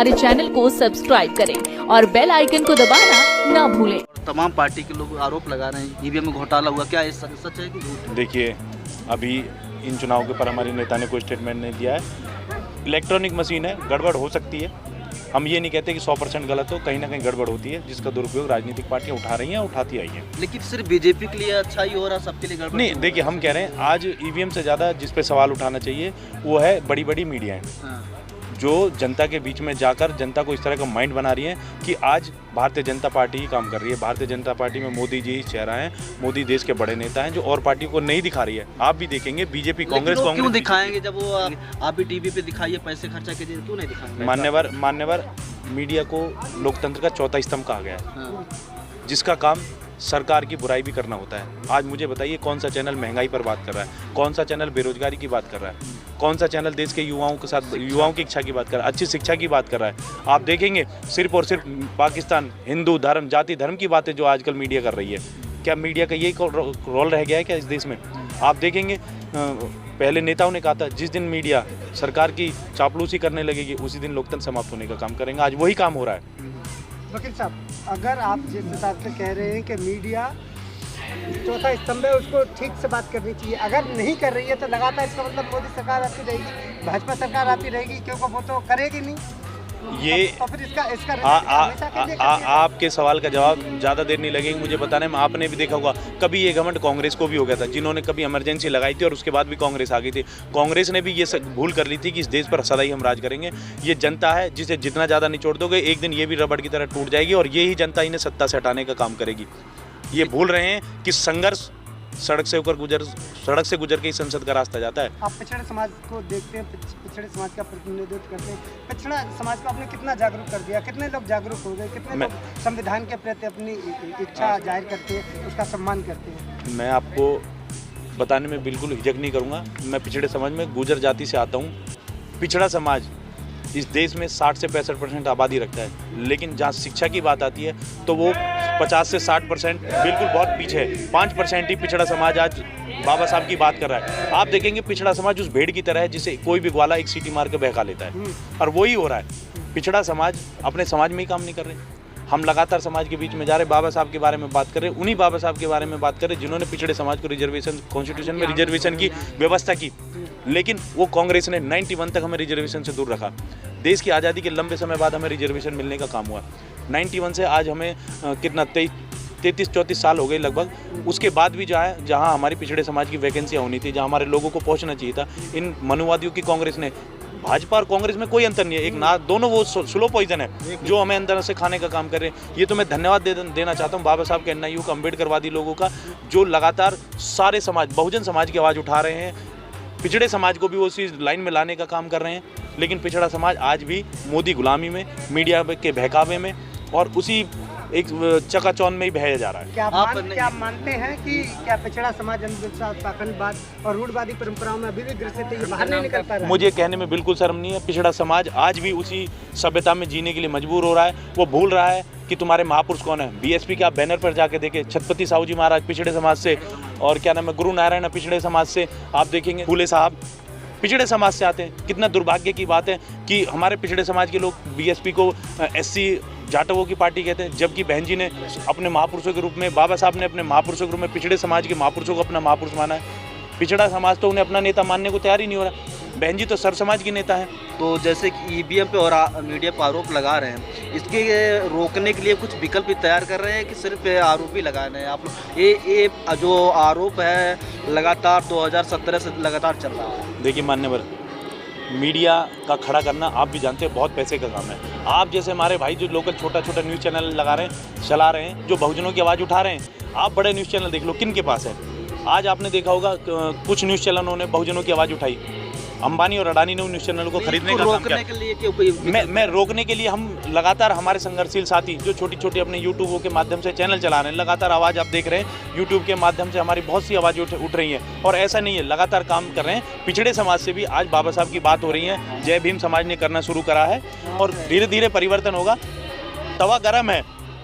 हमारे चैनल को सब्सक्राइब करें और बेल आइकन को दबाना ना भूलें। तमाम पार्टी के लोग आरोप लगा रहे हैं ईवीएम में घोटाला हुआ, क्या ये सच है कि झूठ? देखिए, अभी इन चुनाव के पर हमारे नेता ने कोई स्टेटमेंट नहीं दिया है। इलेक्ट्रॉनिक मशीन है, गड़बड़ हो सकती है। हम ये नहीं कहते कि 100% गलत हो, कहीं ना कहीं गड़बड़ होती है जिसका दुरुपयोग राजनीतिक पार्टियां उठा रही हैं, उठाती आई हैं। लेकिन सिर्फ बीजेपी के लिए अच्छा ही हो रहा, सबके लिए गड़बड़ नहीं, देखिए, हम कह रहे हैं आज ईवीएम से ज़्यादा जिस पे सवाल उठाना चाहिए वो है बड़ी बड़ी मीडियाएँ, जो जनता के बीच में जाकर जनता को इस तरह का माइंड बना रही है कि आज भारतीय जनता पार्टी ही काम कर रही है। भारतीय जनता पार्टी में मोदी जी ही चेहरा है, मोदी देश के बड़े नेता हैं, जो और पार्टी को नहीं दिखा रही है। आप भी देखेंगे बीजेपी कांग्रेस क्यों दिखाएंगे जब वो आप भी टीवी पे दिखाइए, पैसे खर्चा कीजिए, क्यों नहीं दिखाएंगे? मान्यवर मीडिया को लोकतंत्र का चौथा स्तंभ कहा गया है, जिसका काम सरकार की बुराई भी करना होता है। आज मुझे बताइए, कौन सा चैनल महंगाई पर बात कर रहा है, कौन सा चैनल बेरोजगारी की बात कर रहा है, कौन सा चैनल देश के युवाओं के साथ युवाओं की इच्छा की बात कर रहा है, अच्छी शिक्षा की बात कर रहा है। आप देखेंगे सिर्फ और सिर्फ पाकिस्तान, हिंदू धर्म, जाति धर्म की बातें जो आजकल मीडिया कर रही है। क्या मीडिया का यही रोल रह गया है क्या इस देश में? आप देखेंगे, पहले नेताओं ने कहा था जिस दिन मीडिया सरकार की चापलूसी करने लगेगी उसी दिन लोकतंत्र समाप्त होने का काम करेंगे। आज वही काम हो रहा है। वकील साहब, अगर आप जिस हिसाब से कह रहे हैं कि मीडिया चौथा स्तंभ है, उसको ठीक से बात करनी चाहिए, अगर नहीं कर रही है तो लगातार इसका मतलब मोदी सरकार आती रहेगी, भाजपा सरकार आती रहेगी, क्योंकि वो तो करेगी नहीं। ये तो फिर इसका आपके सवाल का जवाब ज़्यादा देर नहीं लगेगी मुझे बताने में। आपने भी देखा होगा, कभी ये घमंड कांग्रेस को भी हो गया था, जिन्होंने कभी इमरजेंसी लगाई थी और उसके बाद भी कांग्रेस आ गई थी। कांग्रेस ने भी ये भूल कर ली थी कि इस देश पर सदा ही हम राज करेंगे। ये जनता है, जिसे जितना ज़्यादा निचोड़ दोगे एक दिन ये भी रबड़ की तरह टूट जाएगी और ये ही जनता इन्हें सत्ता से हटाने का काम करेगी। ये भूल रहे हैं कि संघर्ष सड़क से गुजर के ही संसद का रास्ता जाता है। आप पिछड़े समाज को देखते हैं, पिछड़े समाज का प्रतिनिधित्व करते हैं, पिछड़ा समाज को आपने कितना जागरूक कर दिया, कितने लोग जागरूक हो गए, कितने लोग संविधान के प्रति अपनी इच्छा जाहिर करते हैं, उसका सम्मान करते हैं? मैं आपको बताने में बिल्कुल हिचक नहीं करूँगा। मैं पिछड़े समाज में गुजर जाति से आता हूँ। पिछड़ा समाज इस देश में 60 से 65% आबादी रखता है, लेकिन जहाँ शिक्षा की बात आती है तो वो 50 से 60% बिल्कुल बहुत पीछे है। 5% ही पिछड़ा समाज आज बाबा साहब की बात कर रहा है। आप देखेंगे पिछड़ा समाज उस भेड़ की तरह है जिसे कोई भी ग्वाला एक सीटी मार के बहका लेता है, और वही हो रहा है। पिछड़ा समाज अपने समाज में ही काम नहीं कर रहे। हम लगातार समाज के बीच में जा रहे, बाबा साहब के बारे में बात कर रहे, उन्हीं बाबा साहब के बारे में बात कर रहे जिन्होंने पिछड़े समाज को रिजर्वेशन, कॉन्स्टिट्यूशन में रिजर्वेशन की व्यवस्था की। लेकिन वो कांग्रेस ने 91 तक हमें रिजर्वेशन से दूर रखा। देश की आज़ादी के लंबे समय बाद हमें रिजर्वेशन मिलने का काम हुआ। 91 से आज हमें कितना 33-34 साल हो गए लगभग। उसके बाद भी जहाँ हमारी पिछड़े समाज की वैकेंसियाँ होनी थी, जहाँ हमारे लोगों को पहुँचना चाहिए था, इन मनुवादियों की कांग्रेस ने, भाजपा और कांग्रेस में कोई अंतर नहीं है, एक ना दोनों वो स्लो पॉइजन है जो हमें अंदर से खाने का काम कर रहे हैं। ये तो मैं धन्यवाद देना चाहता हूँ बाबा साहब के, NIU का, अम्बेडकरवादी लोगों का, जो लगातार सारे समाज, बहुजन समाज की आवाज़ उठा रहे हैं। पिछड़े समाज को भी वो उसी लाइन में लाने का काम कर रहे हैं। लेकिन पिछड़ा समाज आज भी मोदी गुलामी में, मीडिया के बहकावे में और उसी एक चकाचौंध में ही बह जा रहा है। क्या मानते हैं कि क्या पिछड़ा समाज अंधविश्वास, पाखंडवाद और रूढ़वादी परंपराओं में अभी भी ग्रसित है, बाहर नहीं निकल पा रहा है? मुझे कहने में बिल्कुल शर्म नहीं है। पिछड़ा समाज आज भी उसी सभ्यता में जीने के लिए मजबूर हो रहा है। वो भूल रहा है कि तुम्हारे महापुरुष कौन है। BSP के आप बैनर पर जाके देखें, छत्रपति साहू जी महाराज पिछड़े समाज से, और क्या नाम है, गुरु नारायण पिछड़े समाज से। आप देखेंगे फूले साहब पिछड़े समाज से आते हैं। कितना दुर्भाग्य की बात है कि हमारे पिछड़े समाज के लोग BSP को SC जाटवों की पार्टी कहते हैं, जबकि बहन जी ने अपने महापुरुषों के रूप में, बाबा साहब ने अपने महापुरुषों के रूप में पिछड़े समाज के महापुरुषों को अपना महापुरुष माना है। पिछड़ा समाज तो उन्हें अपना नेता मानने को तैयार ही नहीं हो रहा। बहन जी तो सर समाज की नेता है। तो जैसे कि ईवीएम पे और मीडिया पर आरोप लगा रहे हैं, इसके रोकने के लिए कुछ विकल्प भी तैयार कर रहे हैं कि सिर्फ आरोप ही लगा रहे हैं आप लोग? ये जो आरोप है लगातार 2017 से लगातार चल रहा है। देखिए मान्यवर, मीडिया का खड़ा करना आप भी जानते हैं बहुत पैसे का काम है। आप जैसे हमारे भाई जो लोकल छोटा छोटा न्यूज़ चैनल लगा रहे हैं, चला रहे हैं, जो बहुजनों की आवाज़ उठा रहे हैं, आप बड़े न्यूज़ चैनल देख लो किन के पास है। आज आपने देखा होगा कुछ न्यूज़ चैनलों ने बहुजनों की आवाज़ उठाई, अंबानी और अडानी ने उन न्यूज़ चैनलों को खरीदने का काम किया। मैं रोकने के लिए हम लगातार, हमारे संघर्षशील साथी जो छोटी छोटी अपने यूट्यूबों के माध्यम से चैनल चला रहे हैं, लगातार आवाज़ आप देख रहे हैं, यूट्यूब के माध्यम से हमारी बहुत सी आवाज़ें उठ रही हैं। और ऐसा नहीं है, लगातार काम कर रहे हैं। पिछड़े समाज से भी आज बाबा साहब की बात हो रही है, जय भीम समाज ने करना शुरू करा है और धीरे धीरे परिवर्तन होगा। तवा गर्म है,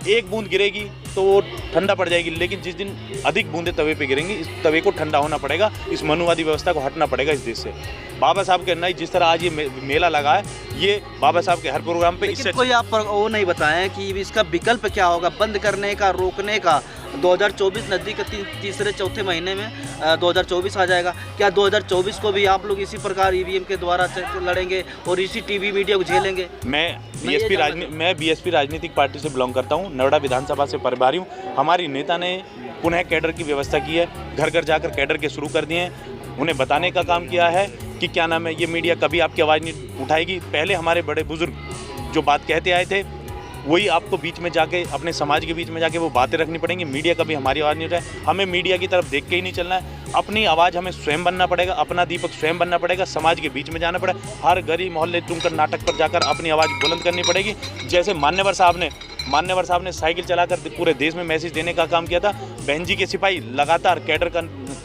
एक बूंद गिरेगी तो वो ठंडा पड़ जाएगी, लेकिन जिस दिन अधिक बूंदें तवे पे गिरेंगी, इस तवे को ठंडा होना पड़ेगा, इस मनुवादी व्यवस्था को हटना पड़ेगा इस देश से। बाबा साहब के नहीं, जिस तरह आज ये मेला लगा है, ये बाबा साहब के हर प्रोग्राम पे इससे कोई आप वो नहीं बताएं कि इसका विकल्प क्या होगा, बंद करने का, रोकने का। 2024 नज़दीक तीसरे चौथे महीने में 2024 आ जाएगा। क्या 2024 को भी आप लोग इसी प्रकार ईवीएम के द्वारा लड़ेंगे और इसी टीवी मीडिया को झेलेंगे? मैं बीएसपी राजनीतिक पार्टी से बिलोंग करता हूँ, नोएडा विधानसभा से प्रभारी हूँ। हमारी नेता ने पुनः कैडर की व्यवस्था की है, घर घर जाकर कैडर के शुरू कर दिए हैं, उन्हें बताने का काम किया है कि क्या नाम है, ये मीडिया कभी आपकी आवाज़ नहीं उठाएगी। पहले हमारे बड़े बुजुर्ग जो बात कहते आए थे, वही आपको बीच में जाके, अपने समाज के बीच में जाके वो बातें रखनी पड़ेंगी। मीडिया कभी हमारी आवाज़ नहीं उठाए, हमें मीडिया की तरफ देख के ही नहीं चलना है, अपनी आवाज़ हमें स्वयं बनना पड़ेगा, अपना दीपक स्वयं बनना पड़ेगा, समाज के बीच में जाना पड़ेगा, हर गली मोहल्ले तुमकर नाटक पर जाकर अपनी आवाज़ बुलंद करनी पड़ेगी। जैसे मान्यवर साहब ने साइकिल चलाकर पूरे देश में मैसेज देने का काम किया था। बहन जी के सिपाही लगातार कैडर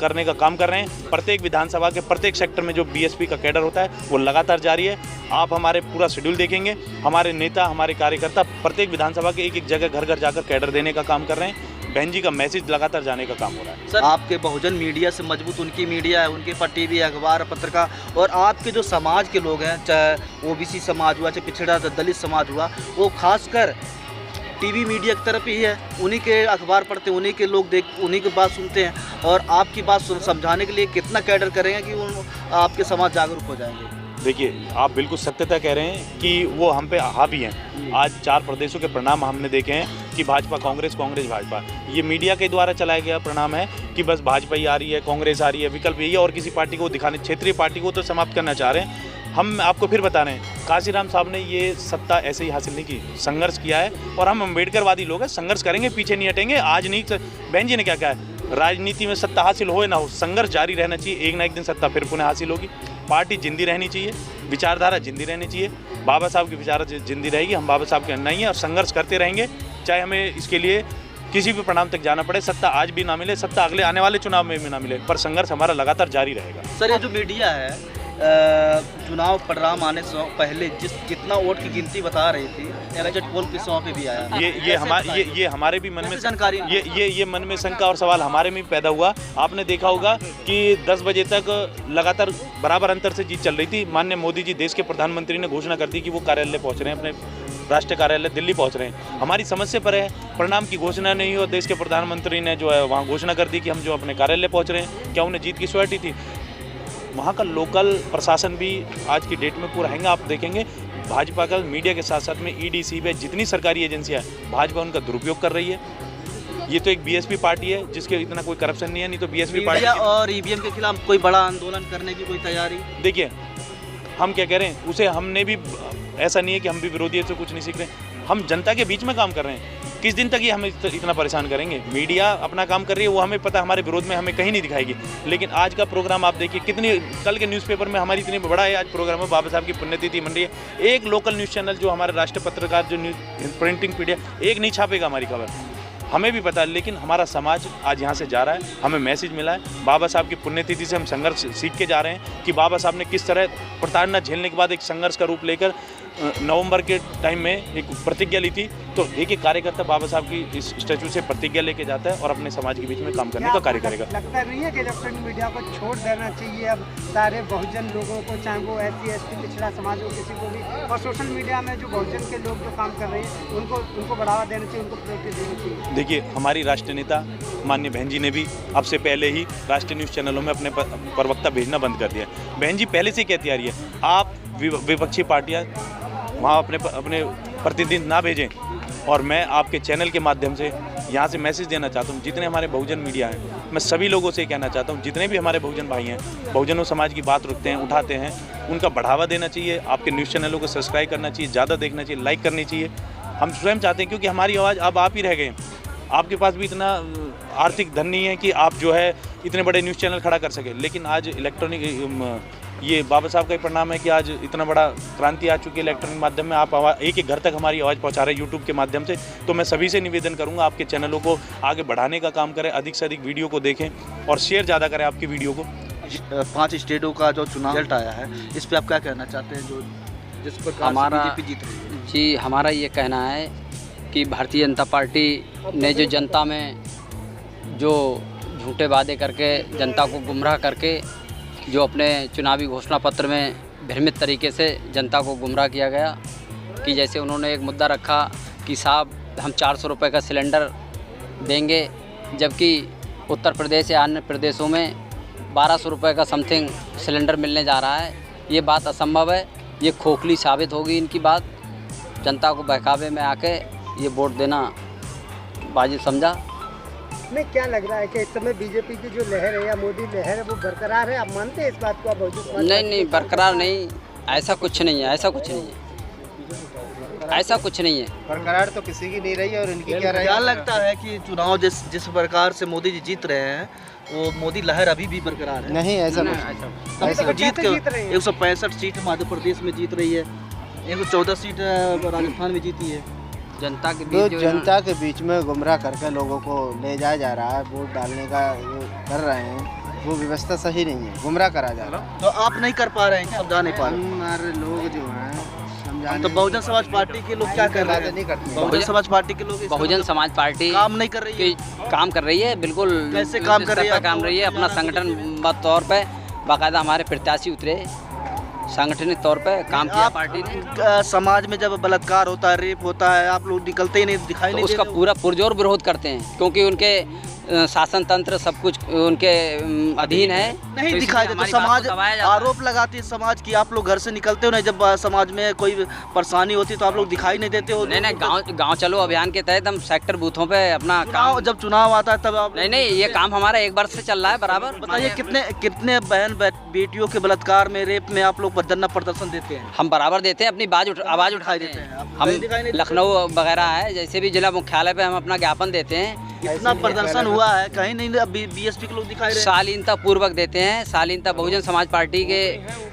करने का काम कर रहे हैं। प्रत्येक विधानसभा के प्रत्येक सेक्टर में जो बीएसपी का कैडर होता है वो लगातार जारी है। आप हमारे पूरा शेड्यूल देखेंगे, हमारे नेता, हमारे कार्यकर्ता प्रत्येक विधानसभा के एक एक जगह घर घर जाकर कैडर देने का काम कर रहे हैं। बहन जी का मैसेज लगातार जाने का काम हो रहा है। सर, आपके बहुजन मीडिया से मजबूत उनकी मीडिया है, उनके पास टीवी, अखबार, पत्रिका, और आपके जो समाज के लोग हैं, चाहे ओबीसी समाज हुआ, चाहे पिछड़ा दलित समाज हुआ, वो खासकर टीवी मीडिया की तरफ ही है। उन्हीं के अखबार पढ़ते हैं, उन्हीं के लोग उन्हीं की बात सुनते हैं, और आपकी बात समझाने के लिए कितना कैडर करेंगे कि आपके समाज जागरूक हो जाएंगे? देखिए, आप बिल्कुल सत्यता कह रहे हैं कि वो हम पे हावी हैं। आज 4 प्रदेशों के परिणाम हमने देखे हैं कि भाजपा कांग्रेस, कांग्रेस भाजपा, ये मीडिया के द्वारा चलाया गया परिणाम है कि बस भाजपा ही आ रही है, कांग्रेस आ रही है, विकल्प यही है, और किसी पार्टी को दिखाने, क्षेत्रीय पार्टी को तो समाप्त करना चाह रहे हैं। हम आपको फिर बता रहे हैं, काशीराम साहब ने ये सत्ता ऐसे ही हासिल नहीं की, संघर्ष किया है, और हम अम्बेडकरवादी लोग हैं, संघर्ष करेंगे, पीछे नहीं हटेंगे। आज नहीं, बहन जी ने क्या कहा है, राजनीति में सत्ता हासिल हो ना हो, संघर्ष जारी रहना चाहिए, एक ना एक दिन सत्ता फिर पुनः हासिल होगी। पार्टी जिंदी रहनी चाहिए, विचारधारा जिंदी रहनी चाहिए, बाबा साहब की विचारधारा जिंदी रहेगी, हम बाबा साहब के अन्यायी हैं और संघर्ष करते रहेंगे, चाहे हमें इसके लिए किसी भी परिणाम तक जाना पड़े। सत्ता आज भी ना मिले, सत्ता अगले आने वाले चुनाव में भी ना मिले, पर संघर्ष हमारा लगातार जारी रहेगा। सर, ये जो मीडिया है, चुनाव परिणाम आने से पहले जितना वोट की गिनती बता रही थी, एग्जिट पोल के सौ पे भी आया। ये हमारे भी मन में जानकारी, ये मन में शंका और सवाल हमारे में पैदा हुआ। आपने देखा होगा कि 10 बजे तक लगातार बराबर अंतर से जीत चल रही थी। माननीय मोदी जी, देश के प्रधानमंत्री, ने घोषणा कर दी कि वो कार्यालय पहुंच रहे हैं, अपने राष्ट्रीय कार्यालय दिल्ली पहुंच रहे हैं। हमारी समझ से परे है, परिणाम की घोषणा नहीं हुई और देश के प्रधानमंत्री ने जो है वहाँ घोषणा कर दी कि हम जो अपने कार्यालय पहुँच रहे हैं। क्या उन्हें जीत की श्योरिटी थी? वहाँ का लोकल प्रशासन भी आज की डेट में पूरा हैंगा। आप देखेंगे भाजपा का मीडिया के साथ साथ में ईडी, सीबीआई, जितनी सरकारी एजेंसियाँ हैं, भाजपा उनका दुरुपयोग कर रही है। ये तो एक बीएसपी पार्टी है जिसके इतना कोई करप्शन नहीं है, नहीं तो बीएसपी पार्टी और ईवीएम के खिलाफ कोई बड़ा आंदोलन करने की कोई तैयारी? देखिए, हम क्या कह रहे हैं, उसे हमने भी, ऐसा नहीं है कि हम भी विरोधी से कुछ नहीं सीख रहे, हम जनता के बीच में काम कर रहे हैं। किस दिन तक ये हमें इतना परेशान करेंगे? मीडिया अपना काम कर रही है, वो हमें पता, हमारे विरोध में हमें कहीं नहीं दिखाएगी। लेकिन आज का प्रोग्राम आप देखिए, कितनी, कल के न्यूज़पेपर में हमारी इतनी बड़ा है आज प्रोग्राम है, बाबा साहब की पुण्यतिथि मन रही है। एक लोकल न्यूज़ चैनल जो हमारे राष्ट्रीय पत्रकार, जो न्यूज़ प्रिंटिंग मीडिया, एक नहीं छापेगा हमारी खबर, हमें भी पता है। लेकिन हमारा समाज आज यहाँ से जा रहा है, हमें मैसेज मिला है, बाबा साहब की पुण्यतिथि से हम संघर्ष सीख के जा रहे हैं कि बाबा साहब ने किस तरह प्रताड़ना झेलने के बाद एक संघर्ष का रूप लेकर नवंबर के टाइम में एक प्रतिज्ञा ली थी। तो एक एक कार्यकर्ता बाबा साहब की इस स्टैचू से प्रतिज्ञा लेके जाता है और अपने समाज के बीच में काम करने का कार्य करेगा। लगता नहीं है कि इलेक्ट्रॉनिक मीडिया को छोड़ देना चाहिए अब सारे बहुजन लोगों को, चाहे वो SC ST पिछड़ा समाज हो, किसी को भी, और सोशल मीडिया में जो बहुजन के लोग जो काम कर रहे हैं उनको बढ़ावा देना चाहिए, उनको प्रायोरिटी देनी चाहिए? देखिए, हमारी राष्ट्रीय नेता माननीय बहन जी ने भी अब से पहले ही राष्ट्रीय न्यूज़ चैनलों में अपने प्रवक्ता भेजना बंद कर दिया। बहन जी पहले से कहती आ रही है, आप विपक्षी पार्टियाँ वहाँ अपने प्रतिनिधि ना भेजें, और मैं आपके चैनल के माध्यम से यहाँ से मैसेज देना चाहता हूँ, जितने हमारे बहुजन मीडिया हैं, मैं सभी लोगों से कहना चाहता हूँ, जितने भी हमारे बहुजन भाई हैं, बहुजनों समाज की बात रखते हैं, उठाते हैं, उनका बढ़ावा देना चाहिए। आपके न्यूज़ चैनलों को सब्सक्राइब करना चाहिए, ज़्यादा देखना चाहिए, लाइक करनी चाहिए। हम स्वयं चाहते हैं, क्योंकि हमारी आवाज़ अब आप ही रह गए। आपके पास भी इतना आर्थिक धन नहीं है कि आप जो है इतने बड़े न्यूज़ चैनल खड़ा कर सके। लेकिन आज इलेक्ट्रॉनिक, ये बाबा साहब का ही परिणाम है कि आज इतना बड़ा क्रांति आ चुकी है इलेक्ट्रॉनिक माध्यम में। आप एक एक घर तक हमारी आवाज़ पहुंचा रहे हैं यूट्यूब के माध्यम से। तो मैं सभी से निवेदन करूंगा, आपके चैनलों को आगे बढ़ाने का काम करें, अधिक से अधिक वीडियो को देखें और शेयर ज़्यादा करें आपकी वीडियो को। 5 स्टेटों का जो चुनाव रिजल्ट आया है, इस पर आप क्या कहना चाहते हैं, जो जिस प्रकार हमारा बीजेपी जीत रही है? जी, हमारा ये कहना है कि भारतीय जनता पार्टी ने जो जनता में जो झूठे वादे करके जनता को गुमराह करके जो अपने चुनावी घोषणा पत्र में भ्रमित तरीके से जनता को गुमराह किया गया कि जैसे उन्होंने एक मुद्दा रखा कि साहब हम 400 रुपये का सिलेंडर देंगे, जबकि उत्तर प्रदेश या अन्य प्रदेशों में 1200 रुपये का समथिंग सिलेंडर मिलने जा रहा है। ये बात असंभव है, ये खोखली साबित होगी इनकी बात। जनता को बहकावे में आके ये वोट देना वाजिब समझा। नहीं, क्या लग रहा है कि इस समय बीजेपी की जो लहर है या मोदी लहर है वो बरकरार है? आप मानते हैं इस बात को? आप नहीं, बरकरार नहीं, ऐसा कुछ नहीं है, ऐसा कुछ नहीं है, ऐसा कुछ नहीं है। बरकरार तो किसी की नहीं रही। और इनकी क्या लगता है कि चुनाव जिस प्रकार से मोदी जी जीत रहे हैं वो मोदी लहर अभी भी बरकरार है? नहीं, ऐसा ऐसा जीत के 165 सीट मध्य प्रदेश में जीत रही है, 114 सीट राजस्थान में जीती है। जनता के बीच में गुमराह करके लोगों को ले जाया जा रहा है, वोट डालने का कर रहे हैं, वो व्यवस्था सही नहीं है, गुमराह करा जा रहा है। तो आप नहीं कर पा रहे हैं, समझा नहीं पा रहे? हमारे लोग जो हैं तो बहुजन समाज पार्टी के लोग क्या कर रहे हैं? नहीं करते। बहुजन समाज पार्टी के लोग बहुजन समाज पार्टी काम नहीं कर रही है। काम कर रही है, बिल्कुल। कैसे काम कर रही है? काम रही है अपना संगठन तौर पे, बाकायदा हमारे प्रत्याशी उतरे, संगठनित तौर पे काम किया पार्टी ने। समाज में जब बलात्कार होता है, रेप होता है, आप लोग निकलते ही नहीं, दिखाई नहीं देते। उसका पूरा पुरजोर विरोध करते हैं, क्योंकि उनके शासन तंत्र सब कुछ उनके अधीन है। नहीं दिखाई देते। समाज आरोप लगाती है समाज की, आप लोग घर से निकलते हो नहीं, जब समाज में कोई परेशानी होती है तो आप लोग दिखाई नहीं देते हो। नहीं, गांव चलो अभियान के तहत हम सेक्टर बूथों पे अपना काम, जब चुनाव आता है तब आप नहीं, ये काम हमारा 1 वर्ष से चल रहा है बराबर। बताइए कितने बहन बेटियों के बलात्कार में, रेप में आप लोग धरना प्रदर्शन देते हैं? हम बराबर देते हैं, अपनी आवाज़ उठाई देते हैं। हम लखनऊ वगैरह है, जैसे भी जिला मुख्यालय पे हम अपना ज्ञापन देते हैं। इतना प्रदर्शन हुआ है, कहीं नहीं बीएसपी के लोग दिखाई रहे हैं। शालीनता पूर्वक देते हैं, शालीनता। बहुजन समाज पार्टी के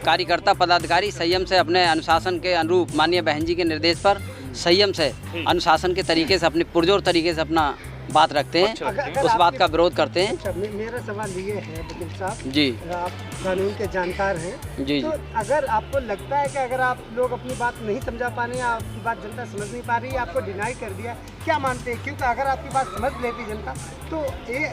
कार्यकर्ता पदाधिकारी संयम से अपने अनुशासन के अनुरूप माननीय बहन जी के निर्देश पर संयम से अनुशासन के तरीके से अपने पुरजोर तरीके से अपना बात रखते हैं, उस बात का विरोध करते हैं। मेरा सवाल ये है वकील साहब जी, आप कानून के जानकार हैं जी, तो अगर आपको लगता है कि अगर आप लोग अपनी बात नहीं समझा पा रहे हैं, आपकी बात जनता समझ नहीं पा रही है, आपको डिनाई कर दिया, क्या मानते हैं? क्योंकि अगर आपकी बात समझ लेती जनता तो ये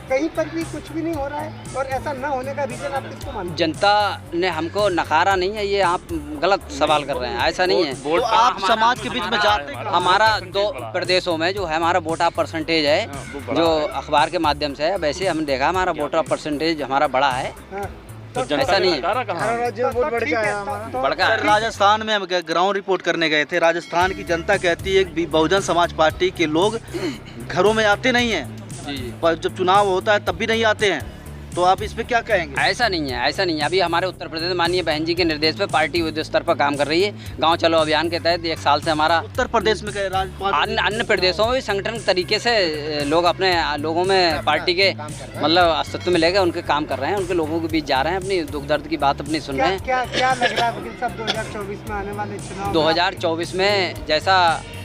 कहीं पर भी कुछ भी नहीं हो रहा है, और ऐसा ना होने का रीजन आप किसको मानते हैं? जनता ने हमको नकारा नहीं है, ये आप गलत सवाल कर रहे हैं, ऐसा नहीं है। तो आप समाज के बीच में जाते हैं? हमारा 2 प्रदेशों में जो है हमारा वोटर परसेंटेज है, जो अखबार के माध्यम से है, वैसे हमने देखा हमारा वोटर परसेंटेज हमारा बड़ा है। तो ऐसा नहीं है, बड़का है। राजस्थान में हम ग्राउंड रिपोर्ट करने गए थे। राजस्थान की जनता कहती है कि बहुजन समाज पार्टी के लोग घरों में आते नहीं हैं, पर जब चुनाव होता है तब भी नहीं आते हैं। तो आप इस पे क्या कहेंगे? ऐसा नहीं है, ऐसा नहीं है। अभी हमारे उत्तर प्रदेश माननीय बहन जी के निर्देश पे पार्टी युद्ध स्तर पर काम कर रही है। गांव चलो अभियान के तहत 1 साल से हमारा उत्तर प्रदेश में अन्य प्रदेशों में भी संगठन तरीके से लोग अपने लोगों में पार्टी के मतलब अस्तित्व में लेकर उनके काम कर रहे हैं, उनके लोगों के बीच जा रहे हैं, अपनी दुख दर्द की बात अपनी सुन रहे हैं। क्या लग रहा है वकील साहब 2024 में आने वाले चुनाव? 2024 में जैसा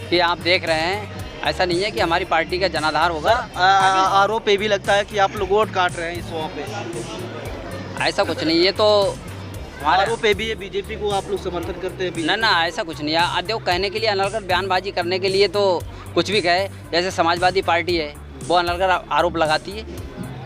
कि आप देख रहे हैं, ऐसा नहीं है कि हमारी पार्टी का जनाधार होगा। आरोप ये भी लगता है कि आप लोग वोट काट रहे हैं इस वहाँ पे। ऐसा कुछ नहीं, ये तो हमारा आरोप ये भी है बीजेपी को आप लोग समर्थन करते हैं? ना, ऐसा कुछ नहीं है। अध्यक्ष कहने के लिए अनलगर बयानबाजी करने के लिए तो कुछ भी कहे, जैसे समाजवादी पार्टी है वो अनलगर आरोप लगाती है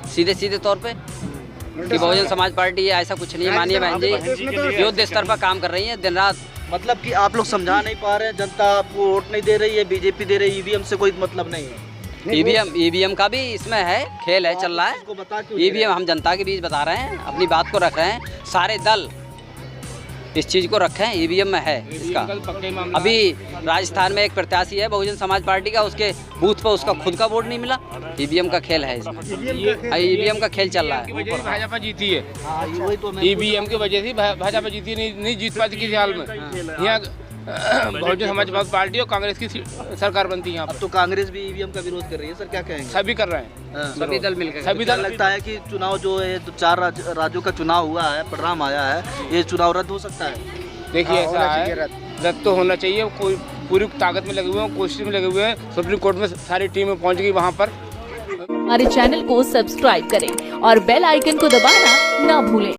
सीधे तौर पे कि बहुजन समाज पार्टी है, ऐसा कुछ नहीं है। माननीय बहन जी युद्ध स्तर पर काम कर रही है दिन रात। मतलब कि आप लोग समझा नहीं पा रहे हैं, जनता आपको वोट नहीं दे रही है, बीजेपी दे रही है, ईवीएम से कोई मतलब नहीं है। ईवीएम का भी इसमें है, खेल है, चल रहा है। ईवीएम हम जनता के बीच बता रहे हैं, अपनी बात को रख रहे हैं, सारे दल इस चीज़ को रखें, ईवीएम में है इसका। अभी राजस्थान में एक प्रत्याशी है बहुजन समाज पार्टी का, उसके बूथ पर उसका खुद का वोट नहीं मिला। ईवीएम का खेल है इसमें, ईवीएम का खेल चल रहा है। भाजपा जीती है, ईवीएम की वजह से भाजपा जीती, नहीं जीत पाती किसी हाल में। यहाँ बहुजन समाज पार्टी और कांग्रेस की सरकार बनती है यहाँ पर। तो कांग्रेस भी ईवीएम का विरोध कर रही है सर, क्या कहेंगे? सभी कर रहे हैं, सभी दल मिलकर। सभी दल। लगता है कि चुनाव जो है 4 राज्यों का चुनाव हुआ है, परिणाम आया है, ये चुनाव रद्द हो सकता है? देखिए ऐसा है, रद्द तो होना चाहिए। कोई पूरी ताकत में लगे हुए हैं, कोशिश में लगे हुए हैं, सुप्रीम कोर्ट में सारी टीमें पहुँच गई वहाँ पर। हमारे चैनल को सब्सक्राइब करें और बेल आइकन को दबाना ना भूलें।